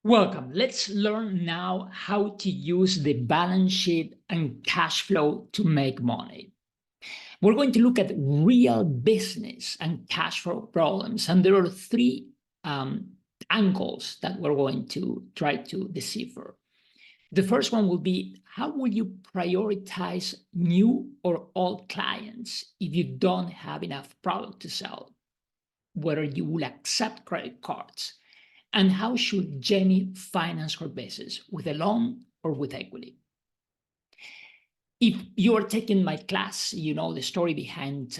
Welcome. Let's learn now how to use the balance sheet and cash flow to make money. We're going to look at real business and cash flow problems, and there are three angles that we're going to try to decipher. The first one will be, how will you prioritize new or old clients if you don't have enough product to sell? Whether you will accept credit cards, and how should Jenny finance her business, with a loan or with equity? If you are taking my class, you know the story behind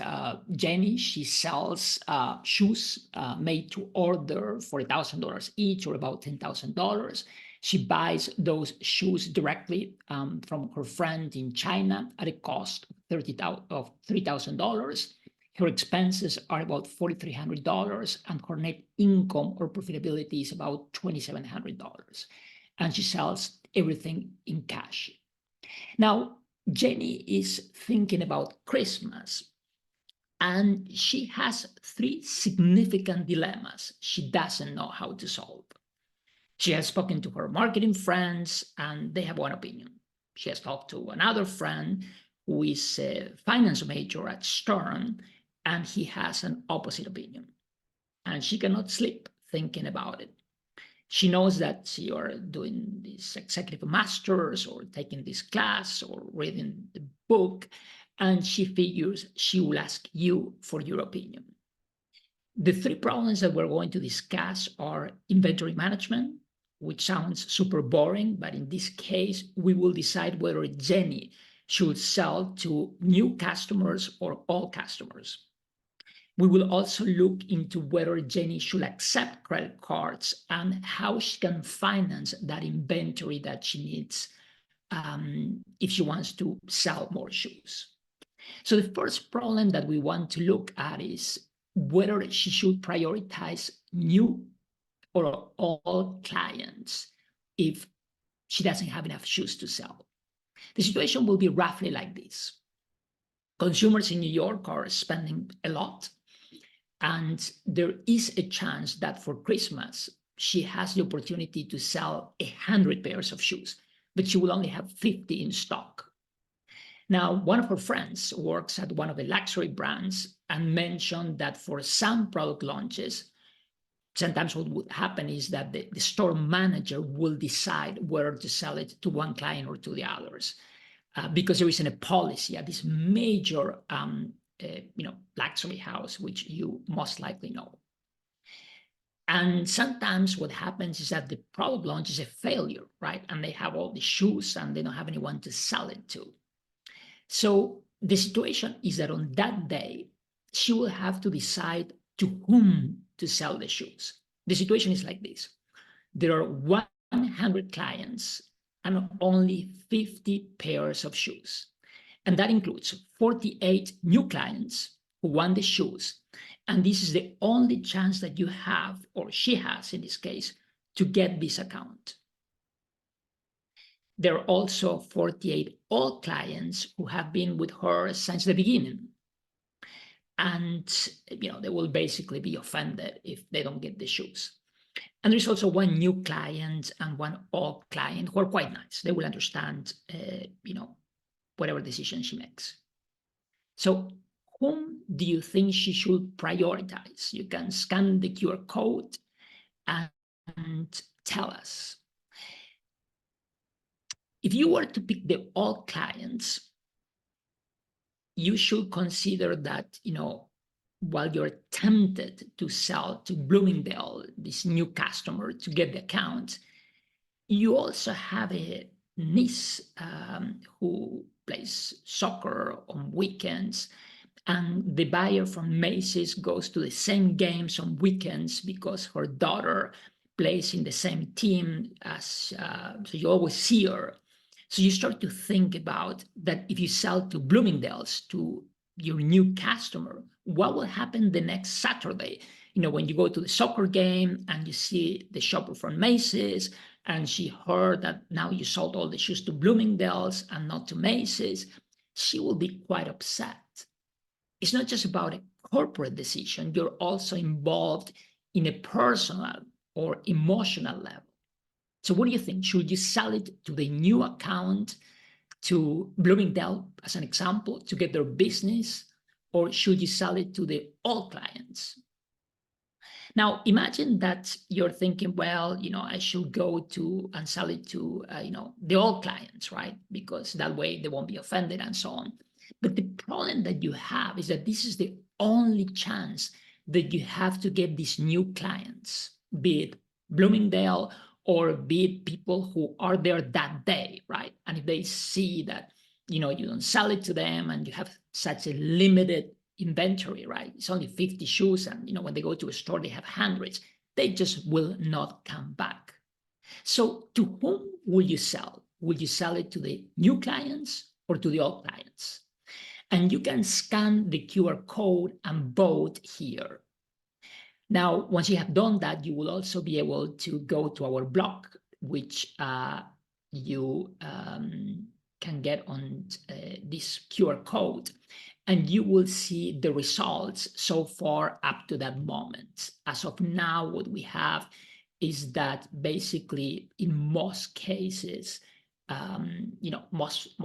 Jenny. She sells shoes made to order for $1,000 each, or about $10,000. She buys those shoes directly from her friend in China at a cost of $3,000. Her expenses are about $4,300, and her net income or profitability is about $2,700. And she sells everything in cash. Now, Jenny is thinking about Christmas, and she has three significant dilemmas she doesn't know how to solve. She has spoken to her marketing friends, and they have one opinion. She has talked to another friend who is a finance major at Stern, and he has an opposite opinion. And she cannot sleep thinking about it. She knows that you are doing this executive masters or taking this class or reading the book, and she figures she will ask you for your opinion. The three problems that we're going to discuss are inventory management, which sounds super boring, but in this case, we will decide whether Jenny should sell to new customers or all customers. We will also look into whether Jenny should accept credit cards and how she can finance that inventory that she needs if she wants to sell more shoes. So the first problem that we want to look at is whether she should prioritize new or all clients if she doesn't have enough shoes to sell. The situation will be roughly like this. Consumers in New York are spending a lot, and there is a chance that for Christmas, she has the opportunity to sell 100 pairs of shoes, but she will only have 50 in stock. Now, one of her friends works at one of the luxury brands and mentioned that for some product launches, sometimes what would happen is that the store manager will decide whether to sell it to one client or to the others, because there isn't a policy at this major luxury house, which you most likely know. And sometimes what happens is that the product launch is a failure, right? And they have all the shoes and they don't have anyone to sell it to. So the situation is that on that day, she will have to decide to whom to sell the shoes. The situation is like this. There are 100 clients and only 50 pairs of shoes. And that includes 48 new clients who want the shoes. And this is the only chance that you have, or she has in this case, to get this account. There are also 48 old clients who have been with her since the beginning. And they will basically be offended if they don't get the shoes. And there's also one new client and one old client who are quite nice. They will understand, whatever decision she makes. So whom do you think she should prioritize? You can scan the QR code and tell us. If you were to pick the old clients, you should consider that, while you're tempted to sell to Bloomingdale, this new customer, to get the account, you also have a niece who plays soccer on weekends, and the buyer from Macy's goes to the same games on weekends because her daughter plays in the same team as, so you always see her. So you start to think about that if you sell to Bloomingdale's, to your new customer, what will happen the next Saturday? When you go to the soccer game and you see the shopper from Macy's, and she heard that now you sold all the shoes to Bloomingdale's and not to Macy's, she will be quite upset. It's not just about a corporate decision. You're also involved in a personal or emotional level. So what do you think? Should you sell it to the new account, to Bloomingdale, as an example, to get their business, or should you sell it to the old clients? Now, imagine that you're thinking, well, I should go to and sell it to, the old clients, right? Because that way they won't be offended and so on. But the problem that you have is that this is the only chance that you have to get these new clients, be it Bloomingdale or be it people who are there that day, right? And if they see that, you don't sell it to them and you have such a limited inventory, right? It's only 50 shoes, and when they go to a store, they have hundreds. They just will not come back. So to whom will you sell? Will you sell it to the new clients or to the old clients? And you can scan the QR code and vote here. Now, once you have done that, you will also be able to go to our blog, which you can get on this QR code, and you will see the results so far up to that moment. As of now, what we have is that basically in most cases, most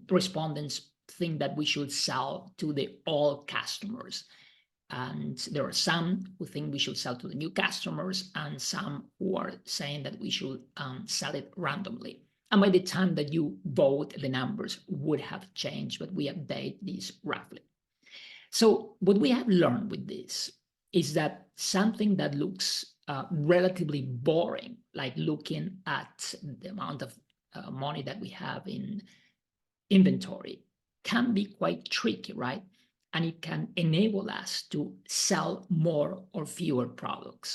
respondents think that we should sell to the old customers. And there are some who think we should sell to the new customers, and some who are saying that we should sell it randomly. And by the time that you vote, the numbers would have changed, but we update these roughly. So what we have learned with this is that something that looks relatively boring, like looking at the amount of money that we have in inventory, can be quite tricky, right? And it can enable us to sell more or fewer products.